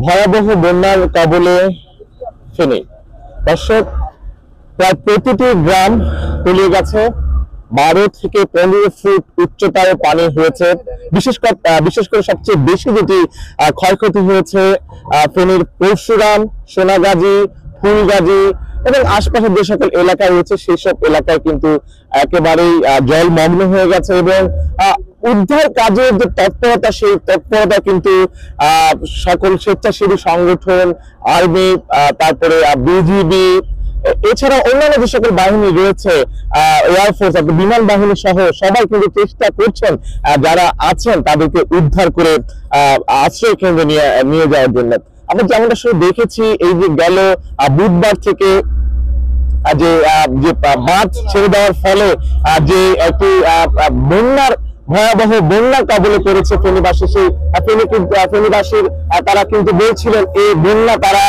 ভয়াবহ বন্যার কবলে ফেনী। দর্শক, প্রায় প্রতিটি গ্রাম তলিয়ে গেছে। 12 থেকে 15 ফুট উচ্চতায় পানি হয়েছে। বিশেষ করে সবচেয়ে বেশি যেটি ক্ষয়ক্ষতি হয়েছে ফেনীর পরশুরাম, সোনাগাজী, ফুলগাজী এবং আশপাশের যে সকল এলাকা রয়েছে সেই সব এলাকায় কিন্তু একেবারেই জলমগ্ন হয়ে গেছে এবং উদ্ধার কাজের যে তৎপরতা সেই তৎপরতা কিন্তু সকল স্বেচ্ছাসেবী সংগঠন, আর্মি, তারপরে বিজিবি, এছাড়া অন্যান্য যে সকল বাহিনী রয়েছে, এয়ারফোর্স, বিমান বাহিনী সহ সবাই কিন্তু চেষ্টা করছেন যারা আছেন তাদেরকে উদ্ধার করে আশ্রয় কেন্দ্রে নিয়ে যাওয়ার জন্য। আমরা যেমনটা শুধু দেখেছি, এই যে গেল বুধবার থেকে যে বাঁধ ছেড়ে দেওয়ার ফলে যে একটি বন্যার ভয়াবহ বন্যার কবলে পড়েছে ফেনীবাসী, সেই ফেনীবাসীর তারা কিন্তু বলছিলেন এই বন্যা তারা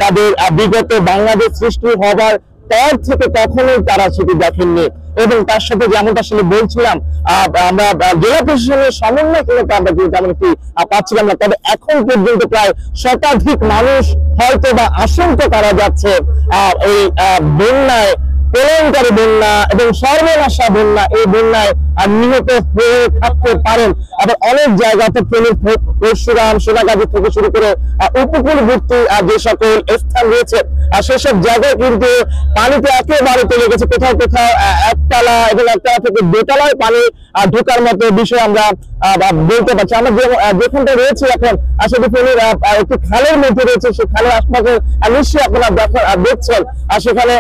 তাদের বিগত বাংলাদেশ সৃষ্টি হবার পর থেকে কখনোই তারা সেটি দেখেননি। এবং তার সাথে যেমনটা আসলে বলছিলাম, আমরা জেলা প্রশাসনের সমন্বয় কিন্তু আমরা তেমন কি পাচ্ছিলাম না। তবে এখন পর্যন্ত প্রায় শতাধিক মানুষ হয়তো বা আশঙ্কা করা যাচ্ছে এই বন্যায়, প্রলয়ঙ্করী বন্যা এবং সর্বনাশা বন্যা, এই বন্যায় নিহত হয়ে থাকতে পারেন। আবার অনেক জায়গাতে পরশুরাম, সোনাগাজী থেকে শুরু করে উপকূলবর্তী যে সকল স্থান রয়েছে সেসব জায়গায় কিন্তু পানিতে একেবারে চলে গেছে। কোথাও কোথাও একতলা এবং একতলা থেকে দোতলায় পানি ঢোকার মতো বিষয় আমরা বলতে পারছি। আমরা যেখানটা রয়েছে এখন আসলে ফেনীর একটি খালের মধ্যে রয়েছে, সেই খালের আশপাশে নিশ্চয়ই আপনারা দেখছেন সেখানে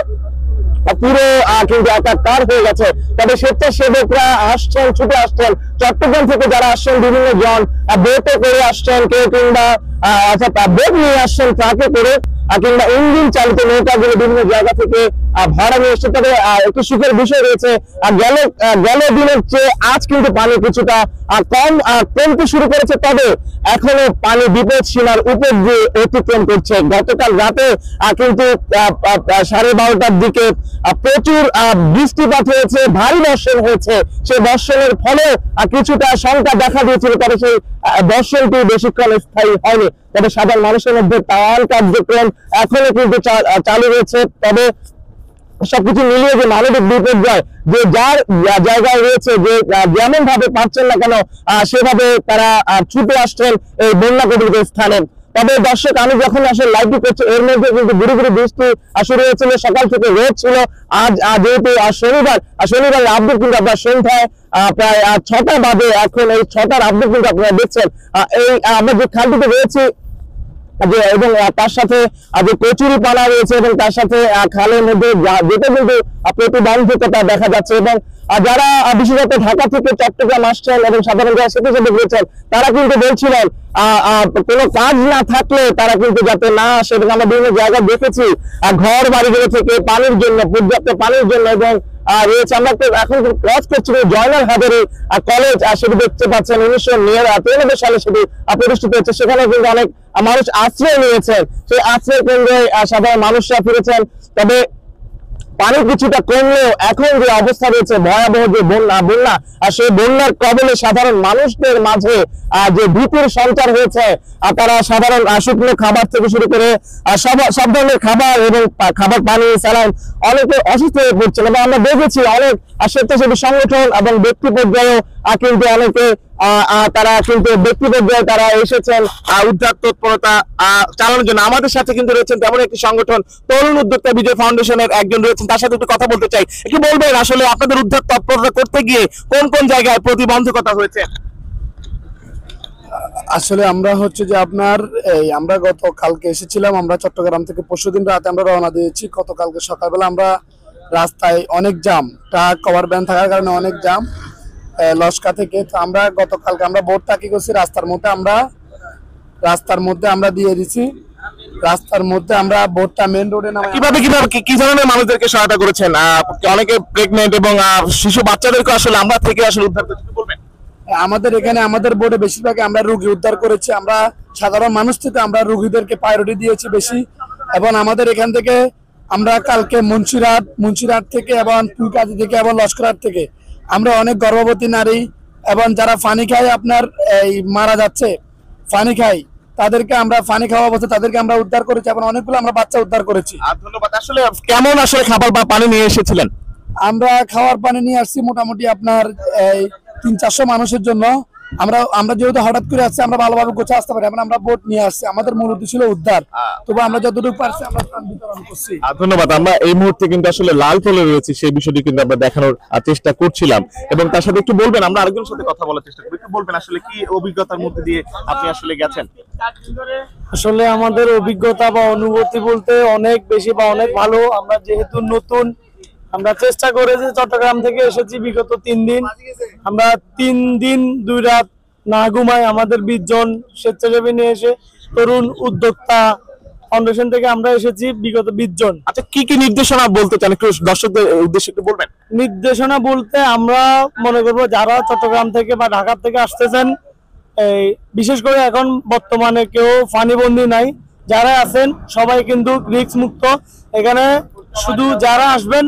পুরো কিন্তু একাকার হয়ে গেছে। তবে স্বেচ্ছাসেবকরা আসছেন, ছুটে আসছেন চট্টগ্রাম থেকে, যারা আসছেন বিভিন্ন জন বোটে করে আসছেন, কেউ কিংবা বোট নিয়ে আসছেন ট্রাকে করে, কিংবা ইঞ্জিন চালিত নৌকাগুলো বিভিন্ন জায়গা থেকে ভাড়া নিয়ে এসছে। তবে একটু সুখের বিষয় রয়েছে, গেল দিনের চেয়ে আজ কিন্তু পানি কিছুটা কমতে শুরু করেছে। তবে এখনো পানি বিপদ সীমার উপর দিয়ে অতিক্রম করছে। গতকাল রাতে কিন্তু 12:30টার দিকে প্রচুর বৃষ্টিপাত হয়েছে, ভারী বর্ষণ হয়েছে। সেই বর্ষণের ফলে কিছুটা শঙ্কা দেখা দিয়েছিল, তবে সেই বর্ষণটি বেশিক্ষণ স্থায়ী হয়নি। তবে সাধারণ মানুষের মধ্যে ত্রাণ কার্যক্রম এখনো কিন্তু চালু রয়েছে। তবে সবকিছু মিলিয়ে যে মানবিক বিপর্যয়, যে যার জায়গায় রয়েছে, যে যেমন ভাবে পাচ্ছেন না কেন সেভাবে তারা ছুটে আসছেন এই বন্যা কবলিত স্থানে। তবে দর্শক, আমি যখন আসলে লাইভটি করছি এর মধ্যে কিন্তু গুড়ি গুড়ি বৃষ্টি শুরু হয়েছিল, সকাল থেকে রোদ ছিল। আজ যেহেতু শনিবার আপডেট কিন্তু আপনার সন্ধ্যায় প্রায় 6টা বাজে, এখন এই 6টার আপডেট কিন্তু আপনারা দেখছেন। এই আমরা যে খালটিতে রয়েছি এবং তার সাথে যে কচুরি পানা রয়েছে এবং তার সাথে খালের মধ্যে যেতে কিন্তু প্রতিবন্ধকতা দেখা যাচ্ছে। এবং যারা বিশেষত ঢাকা থেকে চট্টগ্রাম আসছেন এবং সাধারণ যারা স্বেচ্ছাসেবক রয়েছেন তারা কিন্তু বলছিলেন কোনো কাজ না থাকলে তারা কিন্তু যাতে না আসে। এবং আমরা বিভিন্ন জায়গায় দেখেছি ঘর বাড়িগুলো থেকে পানির জন্য, পর্যাপ্ত পানির জন্য এবং রয়েছে। আমরা এখন ক্রস করছি জয়নাল হাজারী কলেজ, সেটি দেখতে পাচ্ছেন 1993 সালে সেটি প্রতিষ্ঠিত হচ্ছে। সেখানে কিন্তু অনেক মানুষ আশ্রয় নিয়েছেন, সেই আশ্রয় কেন্দ্রে সাধারণ মানুষরা ফিরেছেন। তবে পানি কিছুটা কমলেও এখন যে অবস্থা রয়েছে, ভয়াবহ যে বন্যা সেই বন্যার কবলে সাধারণ মানুষদের মাঝে যে ভীতির সঞ্চার হয়েছে। তারা সাধারণ শুকনো খাবার থেকে শুরু করে সব ধরনের খাবার এবং খাবার, পানি, স্যালাইন অনেকে অসুস্থ হয়ে পড়ছেন। এবং আমরা দেখেছি অনেক স্বেচ্ছাসেবী সংগঠন এবং ব্যক্তি পর্যায়েও কিন্তু অনেকে তারা কিন্তু ব্যক্তি পর্যায়ে তারা এসেছেন উদ্ধার তৎপরতা চালানোর জন্য। আমাদের সাথে কিন্তু রয়েছেন তেমন একটি সংগঠন, তরুণ উদ্যোক্তা বিজয় ফাউন্ডেশনের একজন রয়েছেন, তার সাথে একটু কথা বলতে চাই। একটু বলবেন আসলে আপনাদের উদ্ধার তৎপরতা করতে গিয়ে কোন কোন জায়গায় প্রতিবন্ধকতা হয়েছে? আসলে আমরা হচ্ছে যে আপনার আমরা গতকালকে এসেছিলাম, আমরা চট্টগ্রাম থেকে পরশুদিন রাতে আমরা রওনা দিয়েছি। গতকালকে সকালবেলা আমরা রাস্তায় অনেক জাম, ট্রাক কভার ভ্যান থাকার কারণে অনেক জাম লস্কা থেকে। তো আমরা গতকালকে আমরা বোটটা কি করছি, রাস্তার মধ্যে আমরা দিয়ে দিছি। রাস্তার মধ্যে আমরা বোটটা মেন রোডে নামাই। কি ধরনের মানুষদেরকে সহায়তা করেছেন? অনেকে প্রেগনেন্ট এবং শিশু বাচ্চাদেরকে আসলে আমরা থেকে আসলে উদ্ধার করতে বলবেন। আমাদের এখানে আমাদের বোর্ডে বেশিরভাগ আমরা রোগী উদ্ধার করেছি। আমরা সাধারণ মানুষ থেকে আমরা রোগীদেরকে প্রায়োরিটি দিয়েছি বেশি। এবং আমাদের এখান থেকে আমরা কালকে মুন্সিরহাট থেকে এবং ফুলকাজি থেকে এবং লস্করহাট থেকে আমরা অনেক গর্ভবতী নারী এবং যারা পানি খায় আপনার এই মারা যাচ্ছে, পানি খায় তাদেরকে আমরা পানি খাওয়া অবস্থা তাদেরকে আমরা উদ্ধার করেছি এবং অনেকগুলো আমরা বাচ্চা উদ্ধার করেছি। ধন্যবাদ। আসলে কেমন আসলে খাবার বা পানি নিয়ে এসেছিলেন? আমরা খাওয়ার পানি নিয়ে আসছি মোটামুটি আপনার এই 300-400 মানুষের জন্য। আমরা যেহেতু হঠাৎ করে আসছি, আমরা ভালোভাবে গোছা আসতে পারি, আমরা বোট নিয়ে আসছি। আমাদের মূল উদ্দেশ্য ছিল উদ্ধার, তবে আমরা যতটুকু পারছি আমরা ত্রাণ বিতরণ করছি। ধন্যবাদ। আমরা এই মুহূর্তে কিন্তু আসলে লাল ফলে রয়েছে, সেই বিষয়টি কিন্তু আমরা দেখানোর চেষ্টা করছিলাম এবং তার সাথে একটু বলবেন, আমরা আরেকজনের সাথে কথা বলার চেষ্টা করব, একটু বলবেন আসলে কি অভিজ্ঞতার মধ্যে দিয়ে আপনি আসলে গেছেন? আসলে আমাদের অভিজ্ঞতা বা অনুভূতি বলতে অনেক বেশি বা অনেক ভালো। আমরা যেহেতু নতুন, আমরা চেষ্টা করেছি, চট্টগ্রাম থেকে এসেছি বিগত 3 দিন। আমরা 3 দিন 2 রাত না ঘুমাই আমাদের 20 জন স্বেচ্ছাসেবী নিয়ে এসে তরুণ উদ্যোক্তা ফাউন্ডেশন থেকে আমরা এসেছি বিগত 20 জন। আচ্ছা, কি কি নির্দেশনা বলতে চান একটু দর্শকদের উদ্দেশ্যে একটু বলবেন? নির্দেশনা বলতে আমরা মনে করবো যারা চট্টগ্রাম থেকে বা ঢাকা থেকে আসতেছেন, এই বিশেষ করে এখন বর্তমানে কেউ ফানিবন্দি নাই, যারা আছেন সবাই কিন্তু রিস্ক মুক্ত। এখানে শুধু যারা আসবেন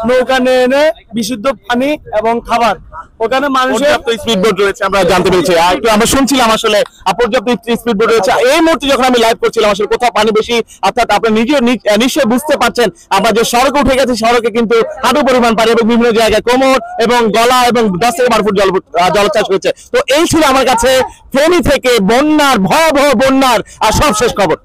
নৌকা নিয়ে এনে বিশুদ্ধ পানি এবং খাবার, ওখানে মানুষের স্পিড বোট রয়েছে আমরা জানতে পেরেছি। একটু আমরা শুনছিলাম আসলে পর্যাপ্ত স্পিড বোট রয়েছে। এই মুহূর্তে যখন আমি লাইভ করছিলাম আসলে কোথাও পানি বেশি, অর্থাৎ আপনি নিজেও নিশ্চয়ই বুঝতে পারছেন আমরা যে সড়কে উঠে গেছি, সড়কে কিন্তু হাঁটু পরিমাণ পানি এবং বিভিন্ন জায়গায় কোমর এবং গলা এবং 10 থেকে 12 ফুট জলোচ্ছ্বাস হয়েছে। তো এই ছিল আমার কাছে ফেনী থেকে বন্যার ভয়াবহ বন্যার সব শেষ খবর।